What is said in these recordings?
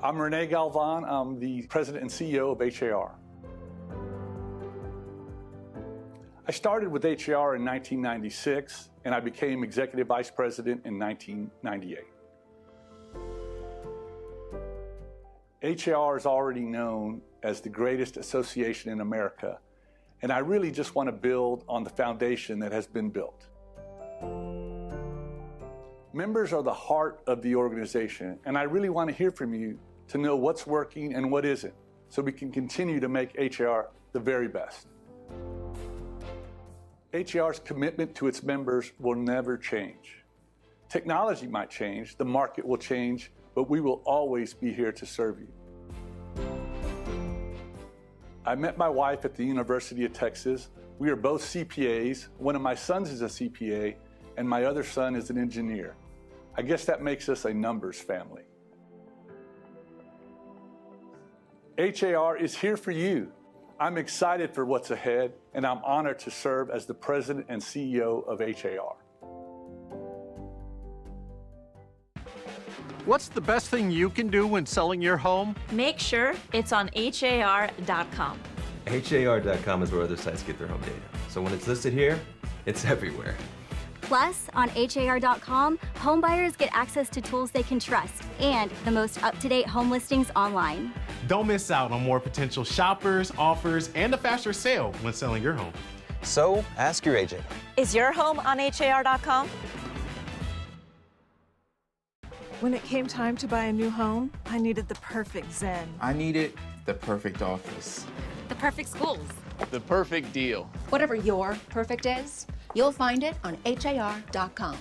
I'm Rene Galvan. I'm the president and CEO of HAR. I started with HAR in 1996, and I became executive vice president in 1998. HAR is already known as the greatest association in America, and I really just want to build on the foundation that has been built. Members are the heart of the organization, and I really want to hear from you to know what's working and what isn't, so we can continue to make HAR the very best. HAR's commitment to its members will never change. Technology might change, the market will change, but we will always be here to serve you. I met my wife at the University of Texas. We are both CPAs. One of my sons is a CPA, and my other son is an engineer. I guess that makes us a numbers family. HAR is here for you. I'm excited for what's ahead, and I'm honored to serve as the president and CEO of HAR. What's the best thing you can do when selling your home? Make sure it's on HAR.com. HAR.com is where other sites get their home data. So when it's listed here, it's everywhere. Plus, on HAR.com, homebuyers get access to tools they can trust and the most up-to-date home listings online. Don't miss out on more potential shoppers, offers, and a faster sale when selling your home. So ask your agent. Is your home on HAR.com? When it came time to buy a new home, I needed the perfect Zen. I needed the perfect office. The perfect schools. The perfect deal. Whatever your perfect is, you'll find it on HAR.com.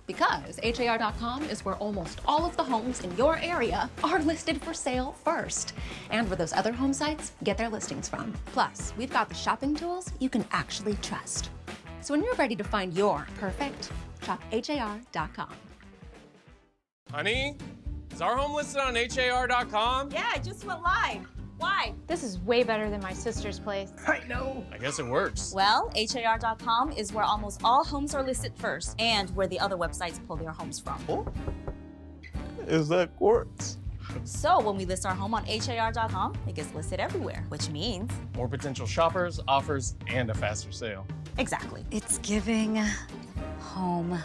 Because HAR.com is where almost all of the homes in your area are listed for sale first, and where those other home sites get their listings from. Plus, we've got the shopping tools you can actually trust. So when you're ready to find your perfect, shop HAR.com. Honey, is our home listed on HAR.com? Yeah, I just went live. Why? This is way better than my sister's place. I know. I guess it works. Well, HAR.com is where almost all homes are listed first and where the other websites pull their homes from. Oh, is that quartz? So when we list our home on HAR.com, it gets listed everywhere, which means more potential shoppers, offers, and a faster sale. Exactly. It's giving home.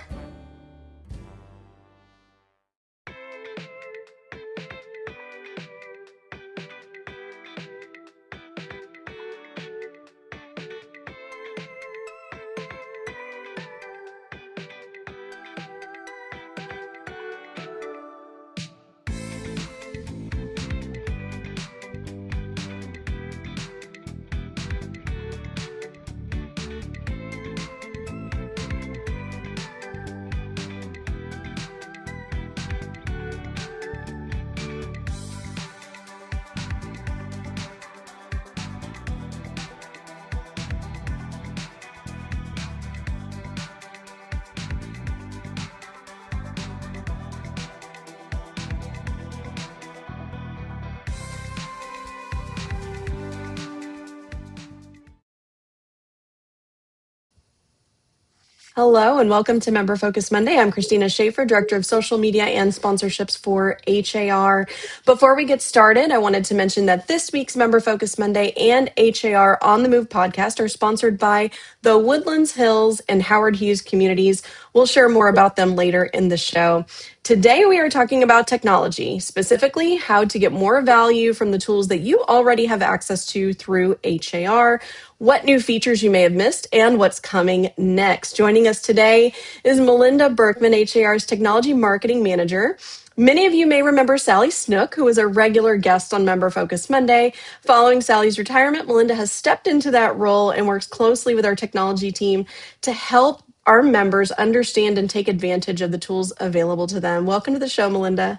Hello and welcome to Member Focus Monday. I'm Christina Schaefer, Director of Social Media and Sponsorships for HAR. Before we get started, I wanted to mention that this week's Member Focus Monday and HAR On the Move podcast are sponsored by the Woodlands Hills and Howard Hughes communities. We'll share more about them later in the show. Today, we are talking about technology, specifically how to get more value from the tools that you already have access to through HAR, what new features you may have missed, and what's coming next. Joining us today is Melinda Burkman, HAR's Technology Marketing Manager. Many of you may remember Sally Snook, who was a regular guest on Member Focus Monday. Following Sally's retirement, Melinda has stepped into that role and works closely with our technology team to help our members understand and take advantage of the tools available to them. Welcome to the show, Melinda.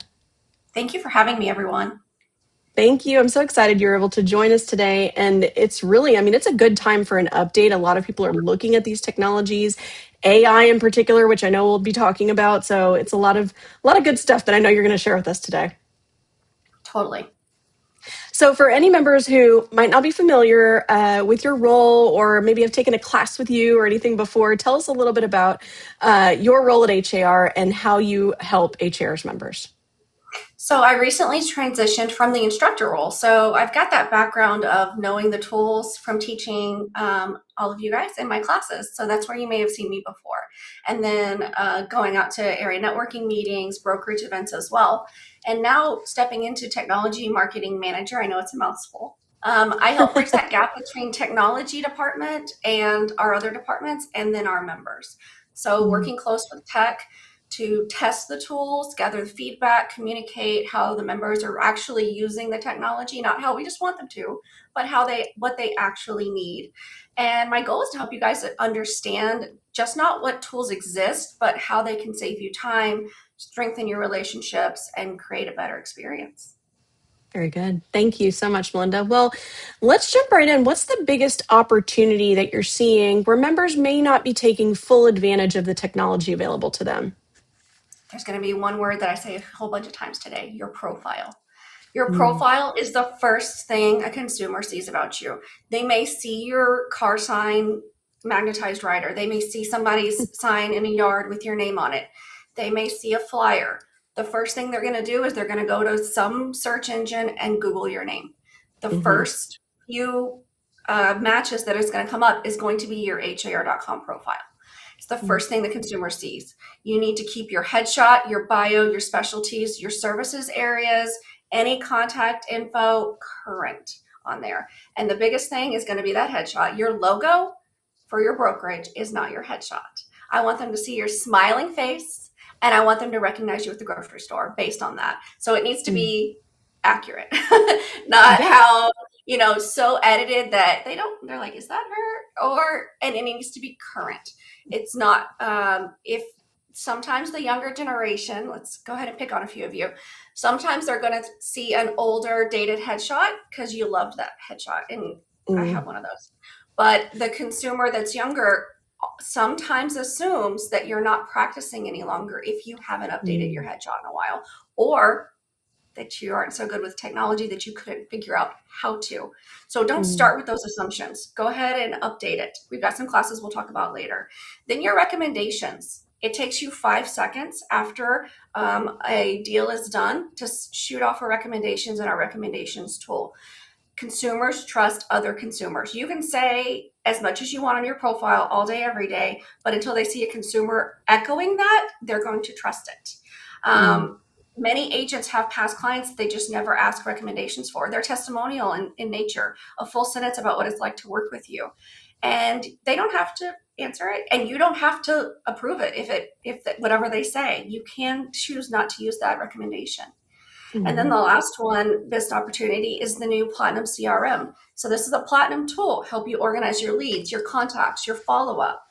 Thank you for having me, everyone. Thank you. I'm so excited you're able to join us today. And it's really, it's a good time for an update. A lot of people are looking at these technologies, AI in particular, which I know we'll be talking about. So it's a lot of good stuff that I know you're going to share with us today. Totally. So for any members who might not be familiar with your role or maybe have taken a class with you or anything before, tell us a little bit about your role at HAR and how you help HAR's members. So I recently transitioned from the instructor role. So I've got that background of knowing the tools from teaching all of you guys in my classes. So that's where you may have seen me before. And then going out to area networking meetings, brokerage events as well. And now stepping into technology marketing manager. I know it's a mouthful. I help bridge that gap between technology department and our other departments and then our members. So working close with tech to test the tools, gather the feedback, communicate how the members are actually using the technology, not how we just want them to, but what they actually need. And my goal is to help you guys understand just not what tools exist, but how they can save you time, strengthen your relationships, and create a better experience. Very good. Thank you so much, Melinda. Well, let's jump right in. What's the biggest opportunity that you're seeing where members may not be taking full advantage of the technology available to them? There's going to be one word that I say a whole bunch of times today: your profile. Your profile is the first thing a consumer sees about you. They may see your car sign, magnetized rider. They may see somebody's sign in a yard with your name on it. They may see a flyer. The first thing they're going to do is they're going to go to some search engine and Google your name. The first few matches that is going to come up is going to be your HAR.com profile. It's the first thing the consumer sees. You need to keep your headshot, your bio, your specialties, your services areas, any contact info current on there. And the biggest thing is going to be that headshot. Your logo for your brokerage is not your headshot. I want them to see your smiling face, and I want them to recognize you at the grocery store based on that. So it needs to be accurate, not how, so edited that they're like, is that her? And it needs to be current. It's not, if sometimes the younger generation, let's go ahead and pick on a few of you. Sometimes they're going to see an older dated headshot because you loved that headshot. And I have one of those. But the consumer that's younger sometimes assumes that you're not practicing any longer if you haven't updated your headshot in a while, or that you aren't so good with technology that you couldn't figure out how to. So don't start with those assumptions. Go ahead and update it. We've got some classes we'll talk about later. Then your recommendations. It takes you 5 seconds after a deal is done to shoot off our recommendations in our recommendations tool. Consumers trust other consumers. You can say as much as you want on your profile all day, every day, but until they see a consumer echoing that, they're going to trust it. Many agents have past clients that they just never ask recommendations for. They're testimonial in nature, a full sentence about what it's like to work with you. And they don't have to answer it, and you don't have to approve it if whatever they say. You can choose not to use that recommendation. And then the last one, best opportunity, is the new Platinum CRM. So this is a Platinum tool, help you organize your leads, your contacts, your follow-up,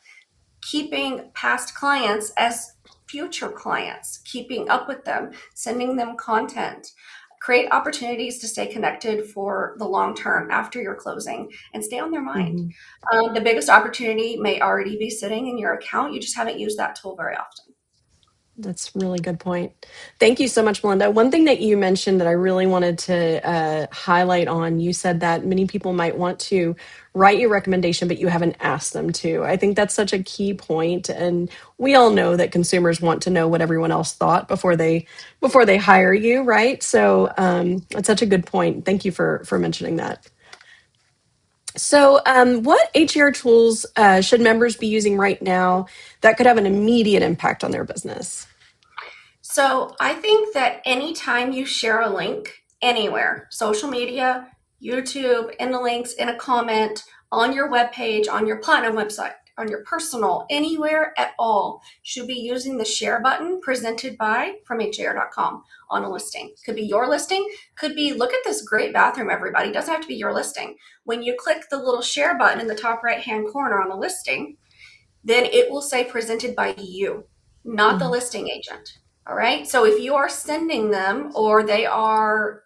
keeping past clients as future clients, keeping up with them, sending them content, create opportunities to stay connected for the long term after your closing and stay on their mind. The biggest opportunity may already be sitting in your account. You just haven't used that tool very often. That's a really good point. Thank you so much, Melinda. One thing that you mentioned that I really wanted to highlight on, you said that many people might want to write your recommendation, but you haven't asked them to. I think that's such a key point, and we all know that consumers want to know what everyone else thought before they hire you, right? So that's such a good point. Thank you for mentioning that. So what HER tools should members be using right now that could have an immediate impact on their business? So I think that anytime you share a link anywhere, social media, YouTube, in the links, in a comment, on your webpage, on your Platinum website, on your personal, anywhere at all, should be using the share button presented by from HAR.com on a listing. Could be your listing, could be, look at this great bathroom, everybody. It doesn't have to be your listing. When you click the little share button in the top right-hand corner on a listing, then it will say presented by you, not the listing agent. All right. So if you are sending them or they are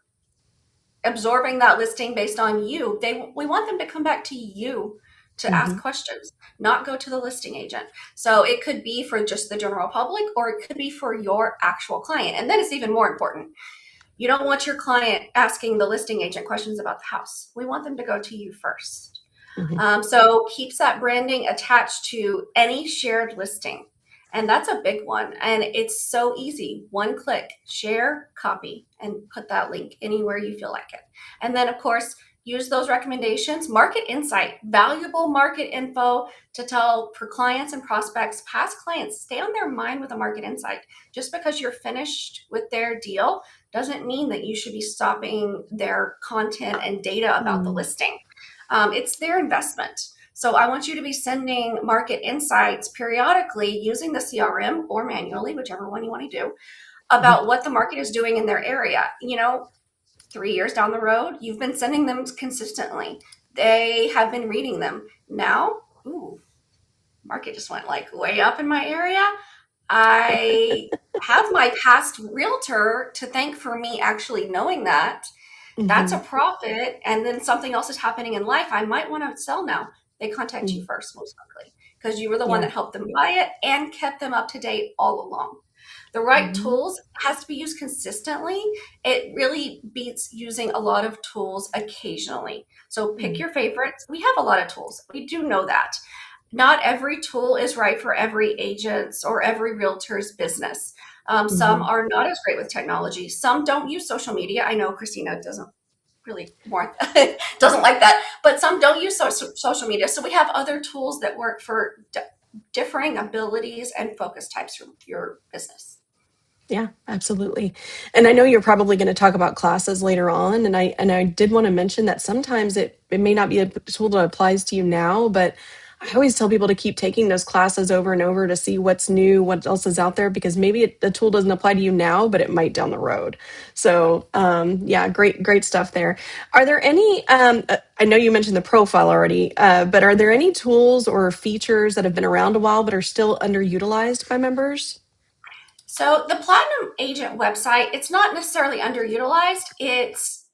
absorbing that listing based on you, we want them to come back to you to ask questions, not go to the listing agent. So it could be for just the general public, or it could be for your actual client. And then it's even more important. You don't want your client asking the listing agent questions about the house. We want them to go to you first. So keeps that branding attached to any shared listing. And that's a big one. And it's so easy. One click, share, copy, and put that link anywhere you feel like it. And then, of course, use those recommendations, market insight, valuable market info to tell for clients and prospects, past clients, stay on their mind with a market insight. Just because you're finished with their deal doesn't mean that you should be stopping their content and data about the listing. It's their investment. So I want you to be sending market insights periodically using the CRM or manually, whichever one you want to do, about what the market is doing in their area. 3 years down the road, you've been sending them consistently. They have been reading them. Now, market just went like way up in my area. I have my past realtor to thank for me actually knowing that. That's a profit. And then something else is happening in life. I might want to sell now. They contact you first, most likely, because you were the one that helped them buy it and kept them up to date all along. The right tools has to be used consistently. It really beats using a lot of tools occasionally. So pick your favorites. We have a lot of tools. We do know that. Not every tool is right for every agent's or every realtor's business. Some are not as great with technology. Some don't use social media. I know Christina doesn't really doesn't like that, but some don't use social media. So we have other tools that work for differing abilities and focus types for your business. Yeah, absolutely. And I know you're probably going to talk about classes later on. And I did want to mention that sometimes it may not be a tool that applies to you now, but I always tell people to keep taking those classes over and over to see what's new, what else is out there, because maybe the tool doesn't apply to you now, but it might down the road. So yeah, great stuff there. Are there any, I know you mentioned the profile already, but are there any tools or features that have been around a while but are still underutilized by members? So the Platinum Agent website, it's not necessarily underutilized. It's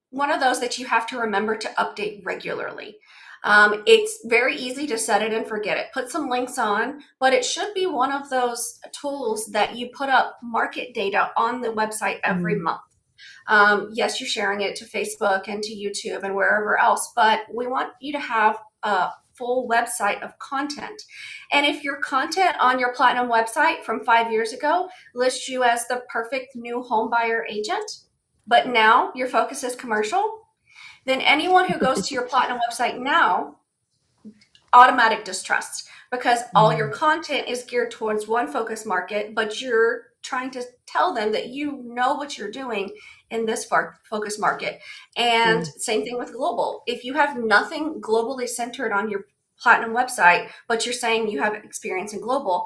one of those that you have to remember to update regularly. It's very easy to set it and forget it. Put some links on, but it should be one of those tools that you put up market data on the website every month. Yes, you're sharing it to Facebook and to YouTube and wherever else, but we want you to have a full website of content. And if your content on your Platinum website from 5 years ago lists you as the perfect new home buyer agent, but now your focus is commercial, then anyone who goes to your Platinum website now, automatic distrust, because all your content is geared towards one focus market, but you're trying to tell them that you know what you're doing in this focus market. And same thing with global. If you have nothing globally centered on your Platinum website, but you're saying you have experience in global,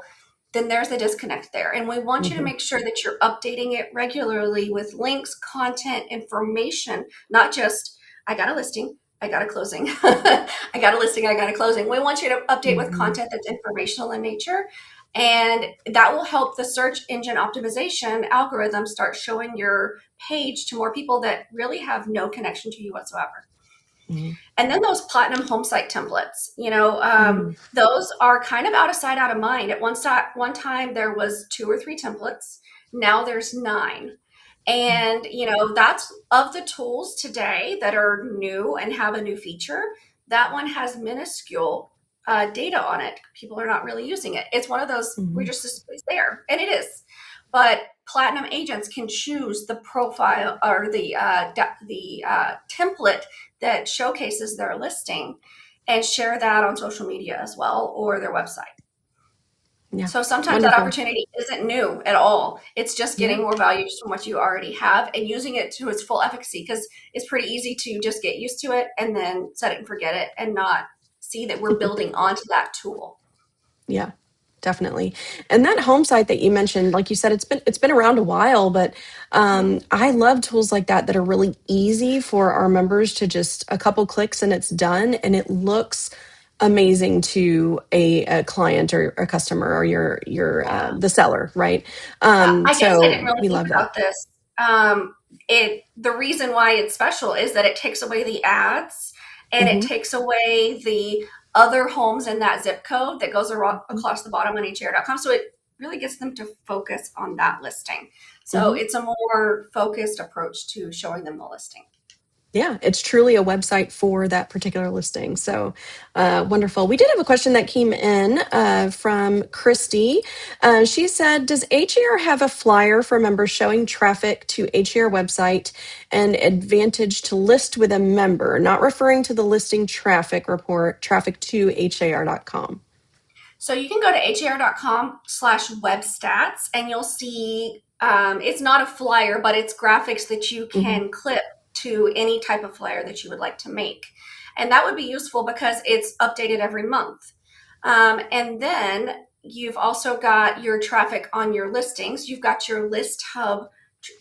then there's a disconnect there. And we want you to make sure that you're updating it regularly with links, content, information, not just, I got a listing, I got a closing. I got a listing, I got a closing. We want you to update with content that's informational in nature. And that will help the search engine optimization algorithm start showing your page to more people that really have no connection to you whatsoever. And then those Platinum home site templates, those are kind of out of sight, out of mind. At one time, there was 2 or 3 templates. Now there's 9. And, that's of the tools today that are new and have a new feature. That one has minuscule data on it. People are not really using it. It's one of those, it's there, and it is. But Platinum agents can choose the profile or the template that showcases their listing and share that on social media as well, or their website. Yeah. So sometimes that opportunity isn't new at all. It's just getting more value from what you already have and using it to its full efficacy, because it's pretty easy to just get used to it and then set it and forget it and not see that we're building onto that tool. Yeah, definitely. And that home site that you mentioned, like you said, it's been around a while, but I love tools like that are really easy for our members to just a couple clicks and it's done, and it looks amazing to a client or a customer or your the seller, right? I guess I didn't really we think love about that. this. The reason why it's special is that it takes away the ads and it takes away the other homes in that zip code that goes across the bottom on HAR.com. So it really gets them to focus on that listing. So it's a more focused approach to showing them the listing. Yeah, it's truly a website for that particular listing. So wonderful. We did have a question that came in from Christy. She said, does HAR have a flyer for members showing traffic to HAR website and advantage to list with a member, not referring to the listing traffic report, traffic to HAR.com? So you can go to har.com/webstats and you'll see it's not a flyer, but it's graphics that you can clip to any type of flyer that you would like to make. And that would be useful because it's updated every month. And then you've also got your traffic on your listings. You've got your List Hub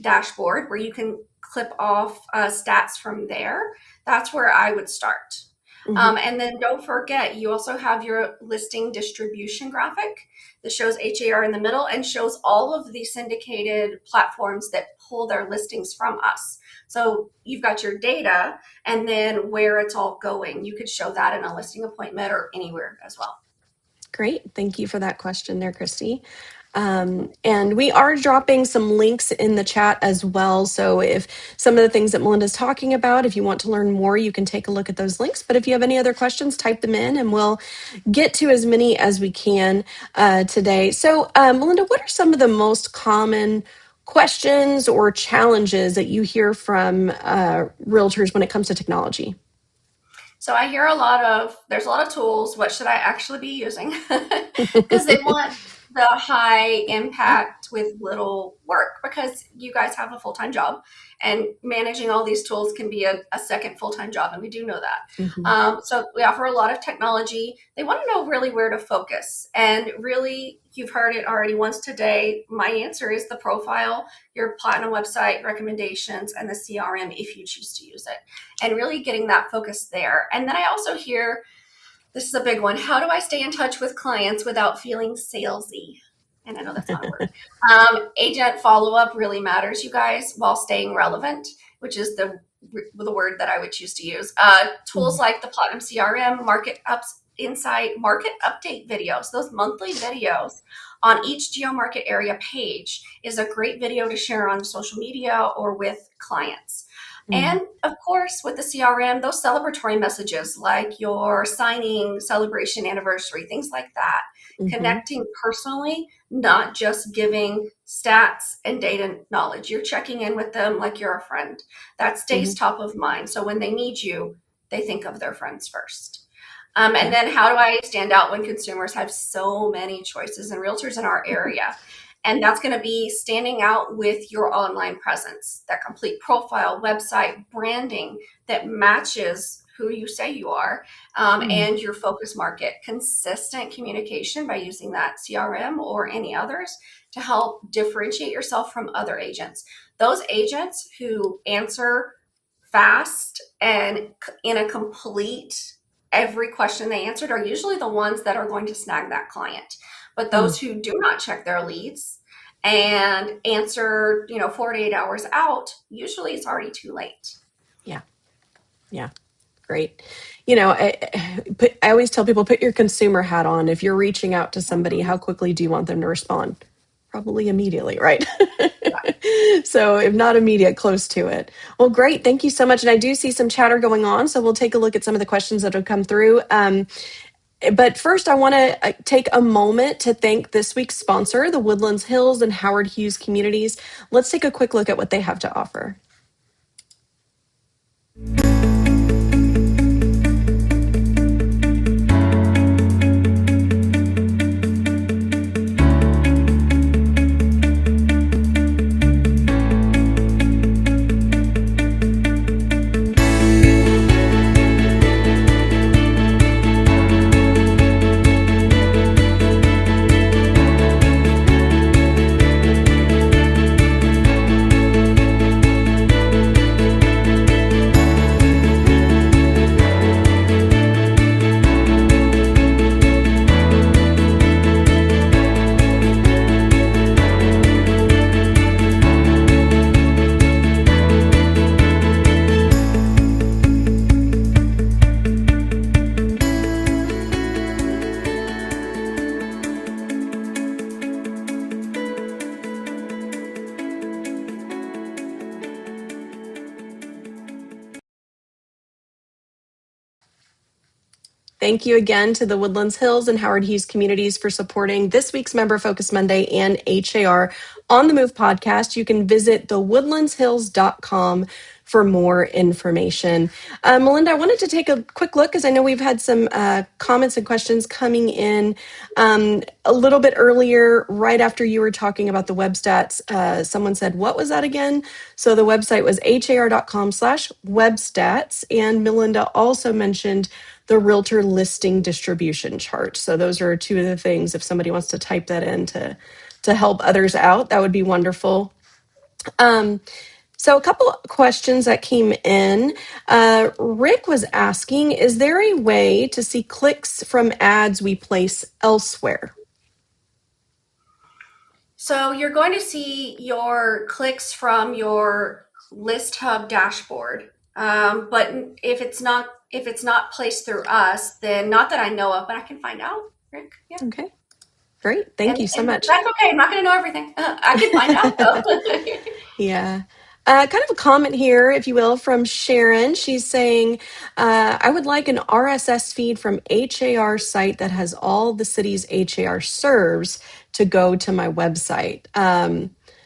dashboard where you can clip off stats from there. That's where I would start. And then don't forget, you also have your listing distribution graphic that shows HAR in the middle and shows all of the syndicated platforms that pull their listings from us. So you've got your data and then where it's all going. You could show that in a listing appointment or anywhere as well. Great. Thank you for that question there, Christy. And we are dropping some links in the chat as well. So if some of the things that Melinda's talking about, if you want to learn more, you can take a look at those links. But if you have any other questions, type them in and we'll get to as many as we can today. So Melinda, what are some of the most common questions or challenges that you hear from realtors when it comes to technology? So I hear there's a lot of tools. What should I actually be using? Because they want the high impact with little work, because you guys have a full-time job and managing all these tools can be a second full-time job. And we do know that. So we offer a lot of technology. They want to know really where to focus. And really, you've heard it already once today. My answer is the profile, your Platinum website recommendations, and the CRM if you choose to use it. And really getting that focus there. And then I also hear, this is a big one, how do I stay in touch with clients without feeling salesy? And I know that's not a word. Agent follow-up really matters, you guys, while staying relevant, which is the word that I would choose to use. Tools like the Platinum CRM, Market Insight, Market Update videos, those monthly videos on each geo-market area page is a great video to share on social media or with clients. And of course, with the CRM, those celebratory messages like your signing, celebration, anniversary, things like that, connecting personally, not just giving stats and data knowledge. You're checking in with them like you're a friend. That stays top of mind. So when they need you, they think of their friends first. And then how do I stand out when consumers have so many choices and realtors in our area? And that's going to be standing out with your online presence, that complete profile, website, branding that matches who you say you are, and your focus market. Consistent communication by using that CRM or any others to help differentiate yourself from other agents. Those agents who answer fast and in a complete every question they answered are usually the ones that are going to snag that client. But those who do not check their leads and answer, 48 hours out, usually it's already too late. Yeah. Great. I always tell people, put your consumer hat on. If you're reaching out to somebody, how quickly do you want them to respond? Probably immediately, right? So if not immediate, close to it. Well, great. Thank you so much. And I do see some chatter going on, so we'll take a look at some of the questions that have come through. But first, I want to take a moment to thank this week's sponsor, the Woodlands Hills and Howard Hughes communities. Let's take a quick look at what they have to offer. Thank you again to the Woodlands Hills and Howard Hughes communities for supporting this week's Member Focus Monday and HAR on the Move podcast. You can visit thewoodlandshills.com for more information. Melinda, I wanted to take a quick look because I know we've had some comments and questions coming in a little bit earlier, right after you were talking about the web stats. Someone said, what was that again? So the website was har.com/webstats. And Melinda also mentioned the realtor listing distribution chart. So those are two of the things. If somebody wants to type that in to help others out, that would be wonderful. So a couple of questions that came in. Rick was asking, is there a way to see clicks from ads we place elsewhere? So you're going to see your clicks from your List Hub dashboard. But if it's not placed through us, then not that I know of, but I can find out, Rick. Yeah. Okay. Great. Thank you so much. That's okay. I'm not going to know everything. I can find out though. Yeah. Kind of a comment here, if you will, from Sharon. She's saying, I would like an RSS feed from HAR site that has all the cities HAR serves to go to my website.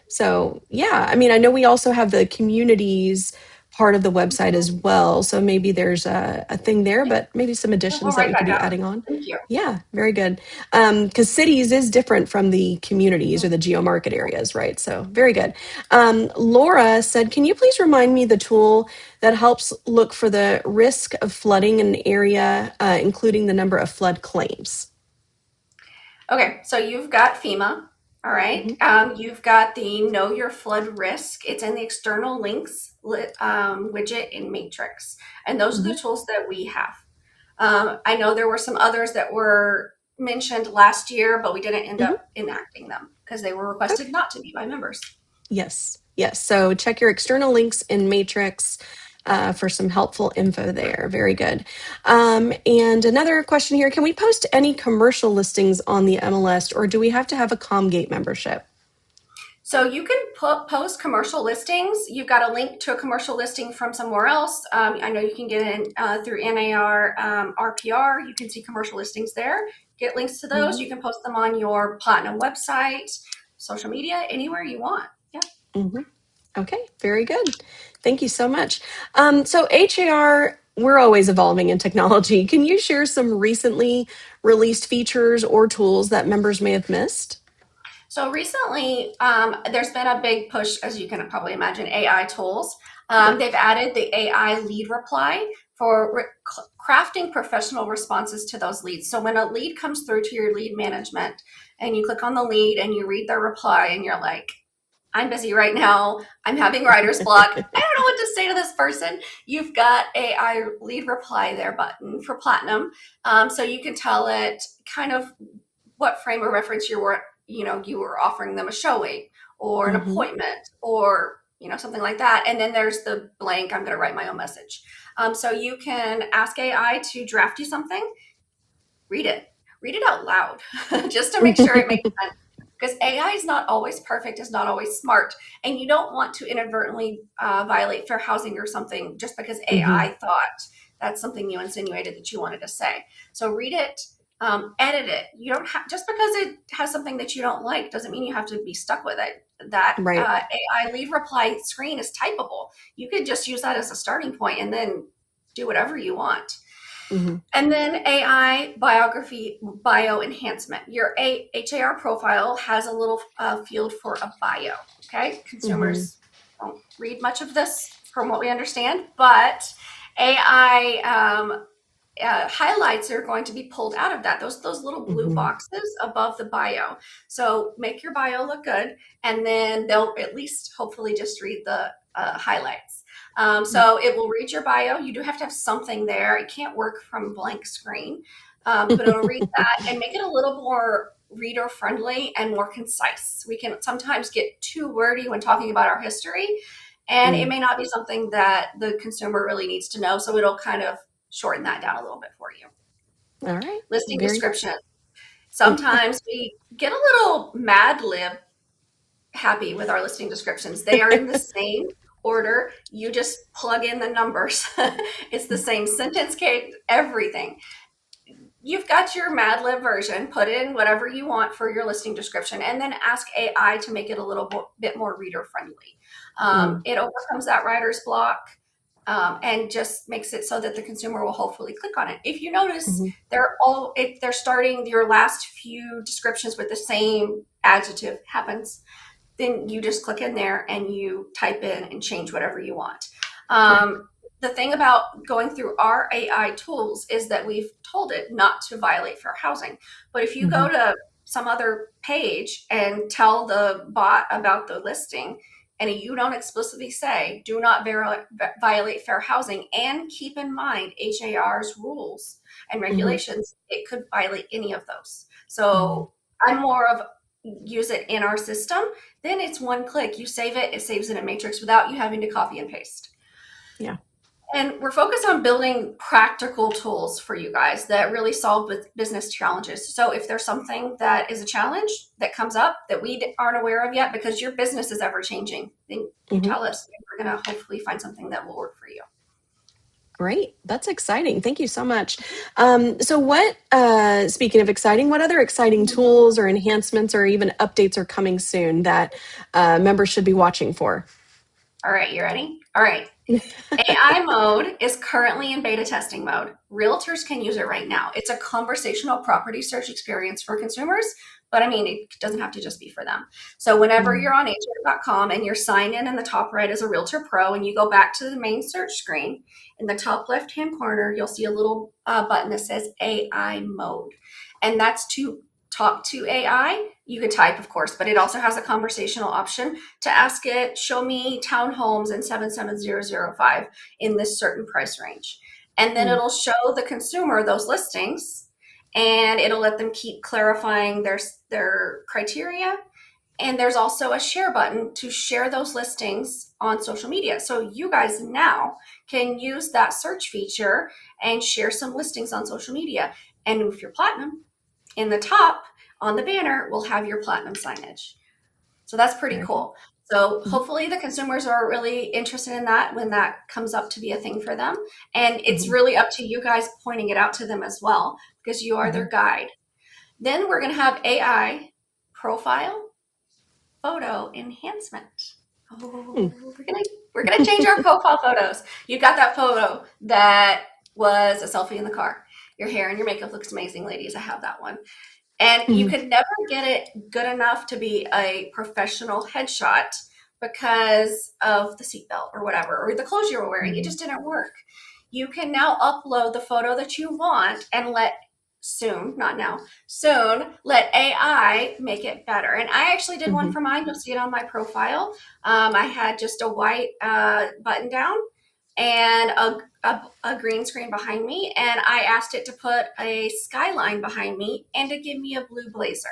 So, yeah, I mean, I know we also have the communities part of the website as well. So maybe there's a thing there, but maybe some additions that we could be adding on. Thank you. Yeah, very good. Because cities is different from the communities or the geo-market areas, right? So very good. Laura said, can you please remind me the tool that helps look for the risk of flooding in an area, including the number of flood claims? Okay, so you've got FEMA. All right. You've got the Know Your Flood Risk. It's in the external links widget in Matrix. And those are the tools that we have. I know there were some others that were mentioned last year, but we didn't end up enacting them because they were requested not to be by members. Yes. Yes. So check your external links in Matrix for some helpful info there. Very good. And another question here, can we post any commercial listings on the MLS or do we have to have a Comgate membership? So you can post commercial listings. You've got a link to a commercial listing from somewhere else. I know you can get in through NAR RPR. You can see commercial listings there. Get links to those. You can post them on your Platinum website, social media, anywhere you want. Yeah. Okay, very good. Thank you so much. So HAR, we're always evolving in technology. Can you share some recently released features or tools that members may have missed? So recently, there's been a big push, as you can probably imagine, AI tools. They've added the AI lead reply for crafting professional responses to those leads. So when a lead comes through to your lead management and you click on the lead and you read their reply and you're like, I'm busy right now, I'm having writer's block, I don't know what to say to this person. You've got AI lead reply there button for Platinum. So you can tell it kind of what frame of reference you were offering them a showing or an appointment or, something like that. And then there's the blank, I'm going to write my own message. So you can ask AI to draft you something, read it out loud just to make sure it makes sense. Because AI is not always perfect, is not always smart. And you don't want to inadvertently violate fair housing or something just because AI thought that's something you insinuated that you wanted to say. So read it, edit it. You don't have, just because it has something that you don't like doesn't mean you have to be stuck with it. That AI lead reply screen is typable. You could just use that as a starting point and then do whatever you want. And then AI bio enhancement. Your HAR profile has a little field for a bio. Okay, consumers don't read much of this from what we understand, but AI highlights are going to be pulled out of that. Those little blue boxes above the bio. So make your bio look good, and then they'll at least hopefully just read the highlights. So it will read your bio. You do have to have something there. It can't work from a blank screen, but it'll read that and make it a little more reader friendly and more concise. We can sometimes get too wordy when talking about our history, and it may not be something that the consumer really needs to know. So it'll kind of shorten that down a little bit for you. All right. Listing description. Sometimes we get a little Mad Lib happy with our listing descriptions. They are in the same order. You just plug in the numbers. It's the same sentence case, everything. you've got your Mad Lib version, put in whatever you want for your listing description, and then ask AI to make it a little bit more reader friendly. It overcomes that writer's block. And just makes it so that the consumer will hopefully click on it. If you notice, they're starting your last few descriptions with the same adjective happens, then you just click in there and you type in and change whatever you want. The thing about going through our AI tools is that we've told it not to violate fair housing. But if you go to some other page and tell the bot about the listing, and you don't explicitly say, do not violate fair housing, and keep in mind HAR's rules and regulations, it could violate any of those. So I'm more of use it in our system, then it's one click. You save it, it saves it in Matrix without you having to copy and paste. Yeah. And we're focused on building practical tools for you guys that really solve business challenges. So if there's something that is a challenge that comes up that we aren't aware of yet, because your business is ever changing, then you tell us. We're going to hopefully find something that will work for you. Great. That's exciting. Thank you so much. So what, speaking of exciting, what other exciting tools or enhancements or even updates are coming soon that members should be watching for? All right, you ready? All right. AI mode is currently in beta testing mode. Realtors can use it right now. It's a conversational property search experience for consumers, but I mean, it doesn't have to just be for them. So whenever you're on HAR.com and you're signed in the top right as a Realtor Pro, and you go back to the main search screen, in the top left-hand corner, you'll see a little button that says AI mode. And that's to talk to AI. You can type, of course, but it also has a conversational option to ask it, show me townhomes in 77005 in this certain price range. And then it'll show the consumer those listings, and it'll let them keep clarifying their criteria. And there's also a share button to share those listings on social media. So you guys now can use that search feature and share some listings on social media. And if you're platinum, in the top on the banner will have your platinum signage. So that's pretty cool. So hopefully the consumers are really interested in that when that comes up to be a thing for them. And it's really up to you guys pointing it out to them as well, because you are their guide. Then we're going to have AI profile photo enhancement. We're gonna change our profile photos. You got that photo that was a selfie in the car. Your hair and your makeup looks amazing, ladies. I have that one. And you could never get it good enough to be a professional headshot because of the seatbelt or whatever, or the clothes you were wearing. It just didn't work. You can now upload the photo that you want and let let AI make it better. And I actually did one for mine. You'll see it on my profile. I had just a white button down and a green screen behind me. And I asked it to put a skyline behind me and to give me a blue blazer.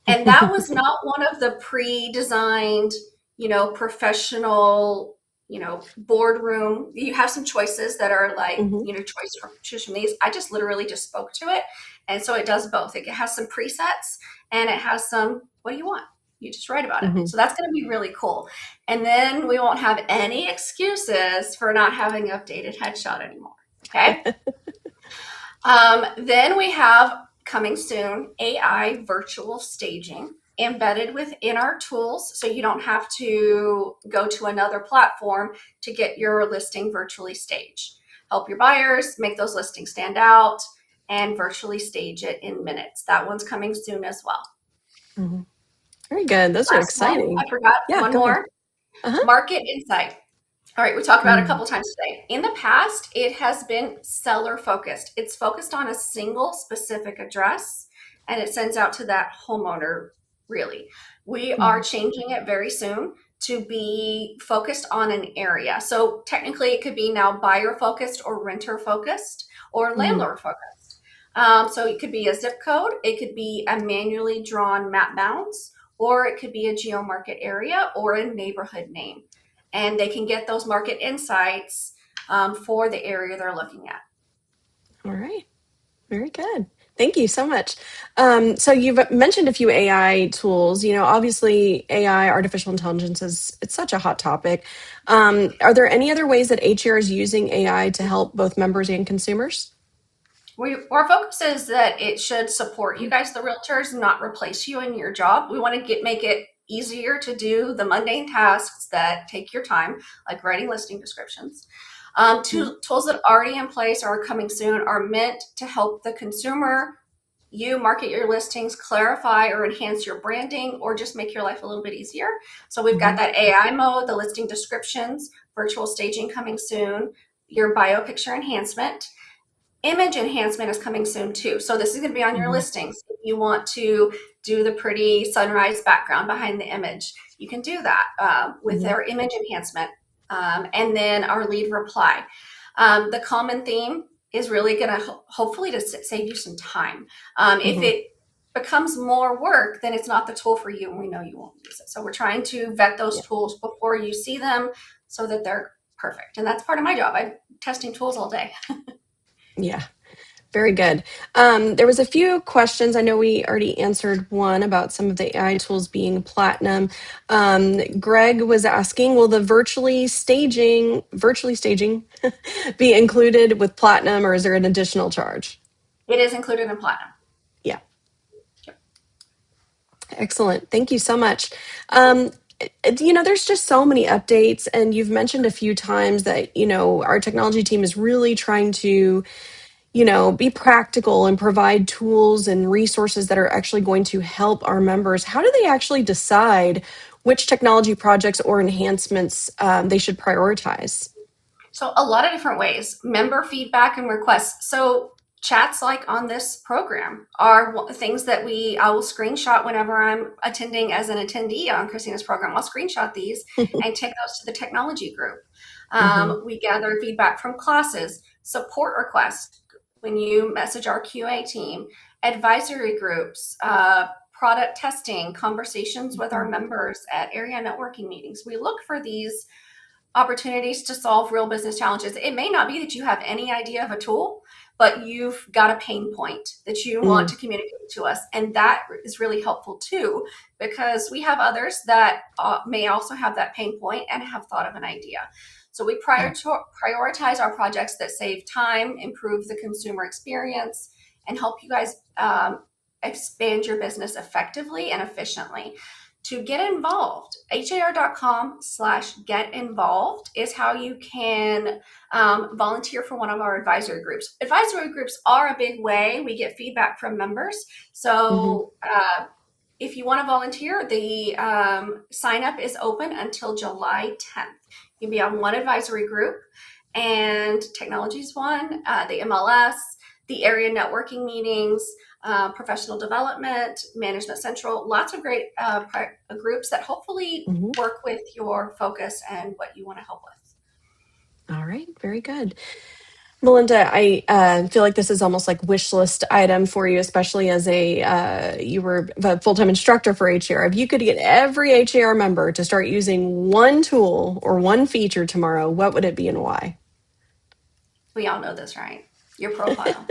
And that was not one of the pre-designed, professional, boardroom. You have some choices that are like, choose from these. I just literally just spoke to it. And so it does both. It has some presets and it has some, what do you want? You just write about it. So that's going to be really cool. And then we won't have any excuses for not having an updated headshot anymore. Okay. Then we have coming soon, AI virtual staging embedded within our tools. So you don't have to go to another platform to get your listing virtually staged. Help your buyers make those listings stand out and virtually stage it in minutes. That one's coming soon as well. Very good. Those are exciting. I forgot one more. Market insight. All right, we talked about it a couple times today. In the past, it has been seller focused. It's focused on a single specific address and it sends out to that homeowner, really. We are changing it very soon to be focused on an area. So technically it could be now buyer focused or renter focused or landlord focused. So it could be a zip code, it could be a manually drawn map bounds, or it could be a geo market area or a neighborhood name. And they can get those market insights for the area they're looking at. All right. Very good. Thank you so much. So you've mentioned a few AI tools. Obviously AI, artificial intelligence, it's such a hot topic. Are there any other ways that HAR is using AI to help both members and consumers? Our focus is that it should support you guys, the realtors, not replace you in your job. We want to make it easier to do the mundane tasks that take your time, like writing listing descriptions. Tools that are already in place or are coming soon are meant to help the consumer, you market your listings, clarify or enhance your branding, or just make your life a little bit easier. So we've got that AI mode, the listing descriptions, virtual staging coming soon, your bio picture enhancement. Image enhancement is coming soon too. So this is going to be on your listings. If you want to do the pretty sunrise background behind the image, you can do that with their image enhancement. And then our lead reply. The common theme is really going to hopefully to save you some time. If it becomes more work, then it's not the tool for you, and we know you won't use it. So we're trying to vet those tools before you see them so that they're perfect. And that's part of my job. I'm testing tools all day. Yeah, very good. There was a few questions. I know we already answered one about some of the AI tools being platinum. Greg was asking, will the virtually staging be included with platinum, or is there an additional charge? It is included in platinum. Yeah. Excellent. Thank you so much. There's just so many updates, and you've mentioned a few times that, our technology team is really trying to be practical and provide tools and resources that are actually going to help our members. How do they actually decide which technology projects or enhancements they should prioritize? So a lot of different ways, member feedback and requests. So chats like on this program are things that I will screenshot whenever I'm attending as an attendee on Christina's program. I'll screenshot these and take those to the technology group. We gather feedback from classes, support requests when you message our QA team, advisory groups, product testing, conversations with our members at area networking meetings. We look for these opportunities to solve real business challenges. It may not be that you have any idea of a tool, but you've got a pain point that you want to communicate to us. And that is really helpful too, because we have others that may also have that pain point and have thought of an idea. So we prioritize our projects that save time, improve the consumer experience, and help you guys expand your business effectively and efficiently. To get involved, har.com/get involved is how you can volunteer for one of our advisory groups. Advisory groups are a big way we get feedback from members. So if you want to volunteer, the sign up is open until July 10th. You can be on one advisory group, and technology is one, the MLS, the area networking meetings, professional development, Management Central, lots of great groups that hopefully work with your focus and what you want to help with. All right, very good. Melinda, I feel like this is almost like wish list item for you, especially as you were a full-time instructor for HAR. If you could get every HAR member to start using one tool or one feature tomorrow, what would it be and why? We all know this, right? Your profile.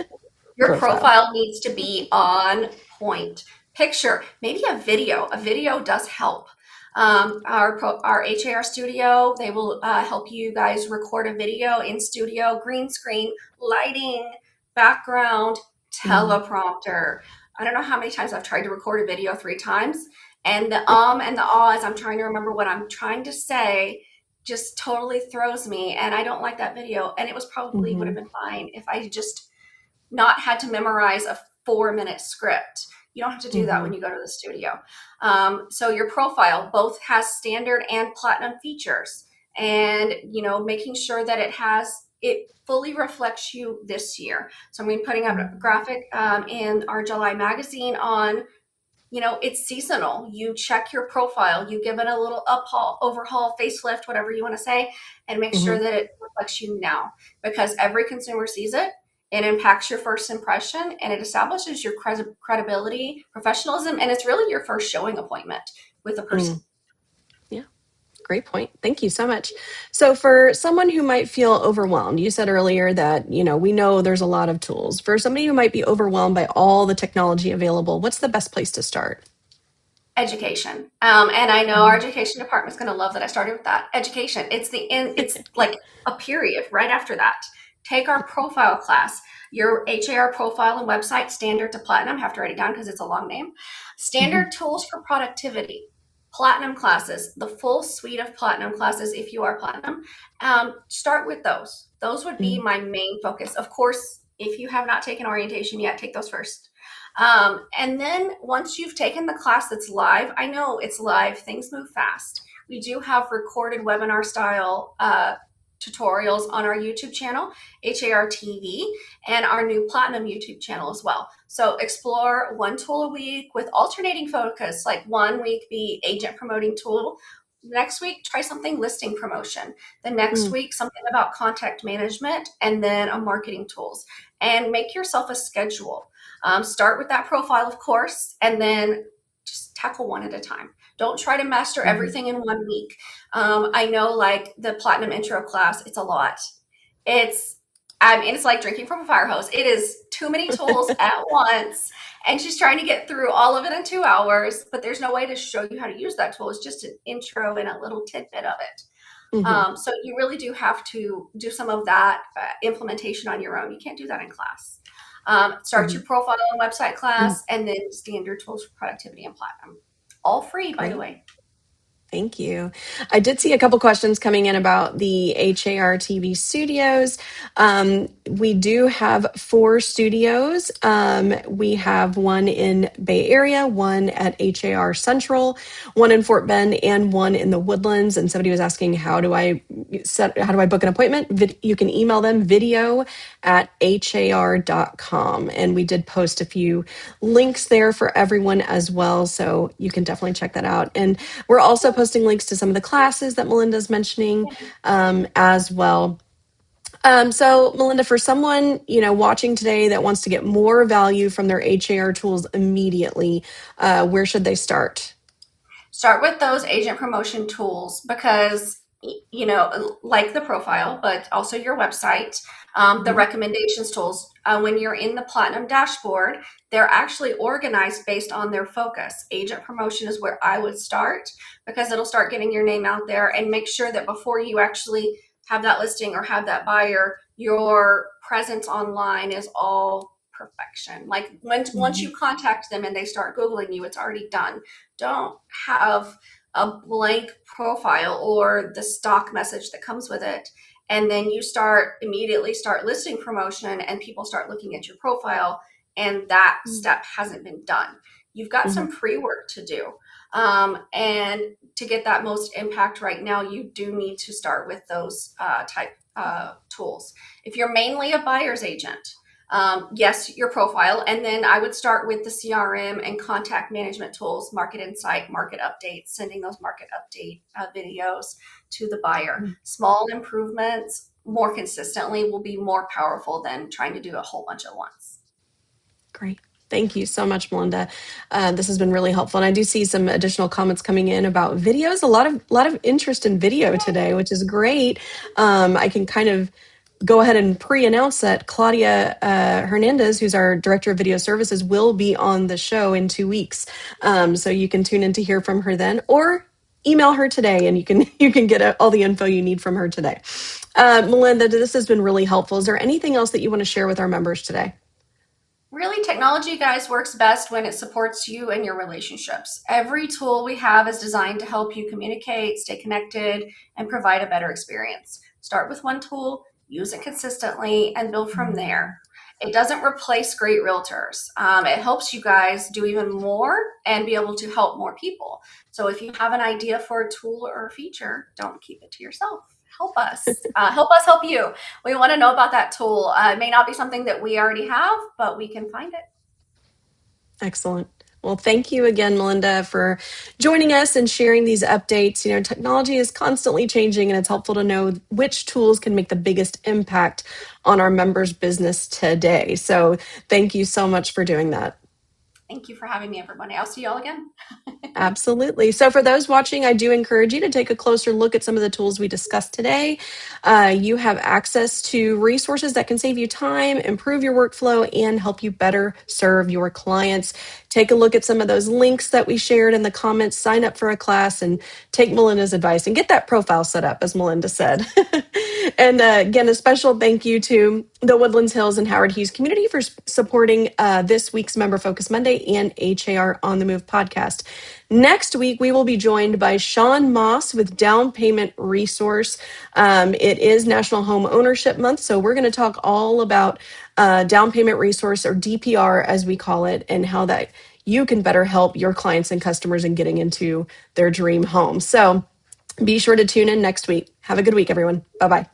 Your profile needs to be on point. Picture, maybe a video. A video does help. Our HAR studio, they will help you guys record a video in studio, green screen, lighting, background, teleprompter. I don't know how many times I've tried to record a video 3 times, and the and the ah as I'm trying to remember what I'm trying to say just totally throws me, and I don't like that video. And it was probably would have been fine if I just not had to memorize a 4-minute script. You don't have to do that when you go to the studio. So your profile both has standard and platinum features, and making sure that it fully reflects you this year. So I'm going to be putting up a graphic in our July magazine on, it's seasonal. You check your profile, you give it a little overhaul, facelift, whatever you want to say, and make sure that it reflects you now, because every consumer sees it. It impacts your first impression, and it establishes your credibility, professionalism, and it's really your first showing appointment with a person. Yeah, great point. Thank you so much. So for someone who might feel overwhelmed, you said earlier that, we know there's a lot of tools. For somebody who might be overwhelmed by all the technology available, what's the best place to start? Education. And I know our education department is going to love that I started with that. Education. It's like a period right after that. Take our profile class. Your HAR profile and website, standard to platinum. Have to write it down because it's a long name. Standard tools for productivity. Platinum classes, the full suite of platinum classes if you are platinum. Start with those. Those would be my main focus. Of course, if you have not taken orientation yet, take those first. And then once you've taken the class that's live, I know it's live, things move fast. We do have recorded webinar style tutorials on our YouTube channel, HAR TV, and our new Platinum YouTube channel as well. So explore one tool a week with alternating focus, like 1 week be agent promoting tool. Next week, try something listing promotion. The next week, something about contact management, and then a marketing tools. And make yourself a schedule. Start with that profile, of course, and then just tackle one at a time. Don't try to master everything in 1 week. I know, like the Platinum Intro class, it's a lot. It's like drinking from a fire hose. It is too many tools at once, and she's trying to get through all of it in 2 hours, but there's no way to show you how to use that tool. It's just an intro and a little tidbit of it. So you really do have to do some of that implementation on your own. You can't do that in class. Start your profile and website class, and then standard tools for productivity and platinum. All free, by the way. Thank you. I did see a couple questions coming in about the HAR TV studios. We do have 4 studios. We have one in Bay Area, one at HAR Central, one in Fort Bend, and one in the Woodlands. And somebody was asking, how do I book an appointment? You can email them video@har.com. And we did post a few links there for everyone as well. So you can definitely check that out. And we're also posting links to some of the classes that Melinda's mentioning as well. So Melinda, for someone, watching today that wants to get more value from their HAR tools immediately, where should they start? Start with those agent promotion tools because, like the profile, but also your website, the recommendations tools. When you're in the Platinum dashboard, they're actually organized based on their focus. Agent promotion is where I would start because it'll start getting your name out there, and make sure that before you actually have that listing or have that buyer, your presence online is all perfection. Like once you contact them and they start Googling you, it's already done. Don't have a blank profile or the stock message that comes with it, and then you immediately start listing promotion and people start looking at your profile, and that step hasn't been done. You've got some pre-work to do. And to get that most impact right now, you do need to start with those type tools. If you're mainly a buyer's agent, yes, your profile, and then I would start with the CRM and contact management tools, market insight, market updates, sending those market update videos to the buyer. Small improvements more consistently will be more powerful than trying to do a whole bunch at once. Great. Thank you so much, Melinda. This has been really helpful. And I do see some additional comments coming in about videos. A lot of interest in video today, which is great. I can kind of go ahead and pre-announce that Claudia Hernandez, who's our Director of Video Services, will be on the show in 2 weeks. So you can tune in to hear from her then, or email her today and you can get all the info you need from her today. Melinda, this has been really helpful. Is there anything else that you want to share with our members today? Really, technology, guys, works best when it supports you and your relationships. Every tool we have is designed to help you communicate, stay connected, and provide a better experience. Start with one tool, use it consistently, and build from there. It doesn't replace great realtors. It helps you guys do even more and be able to help more people. So if you have an idea for a tool or a feature, don't keep it to yourself. Help us. Help you. We want to know about that tool. It may not be something that we already have, but we can find it. Excellent. Well, thank you again, Melinda, for joining us and sharing these updates. Technology is constantly changing, and it's helpful to know which tools can make the biggest impact on our members' business today. So thank you so much for doing that. Thank you for having me, everybody. I'll see you all again. Absolutely. So for those watching, I do encourage you to take a closer look at some of the tools we discussed today. You have access to resources that can save you time, improve your workflow, and help you better serve your clients. Take a look at some of those links that we shared in the comments, sign up for a class, and take Melinda's advice and get that profile set up, as Melinda said. And again, a special thank you to the Woodlands Hills and Howard Hughes community for supporting this week's Member Focus Monday and HAR On the Move podcast. Next week, we will be joined by Sean Moss with Down Payment Resource. It is National Home Ownership Month, so we're going to talk all about Down Payment Resource, or DPR as we call it, and how that you can better help your clients and customers in getting into their dream home. So be sure to tune in next week. Have a good week, everyone. Bye-bye.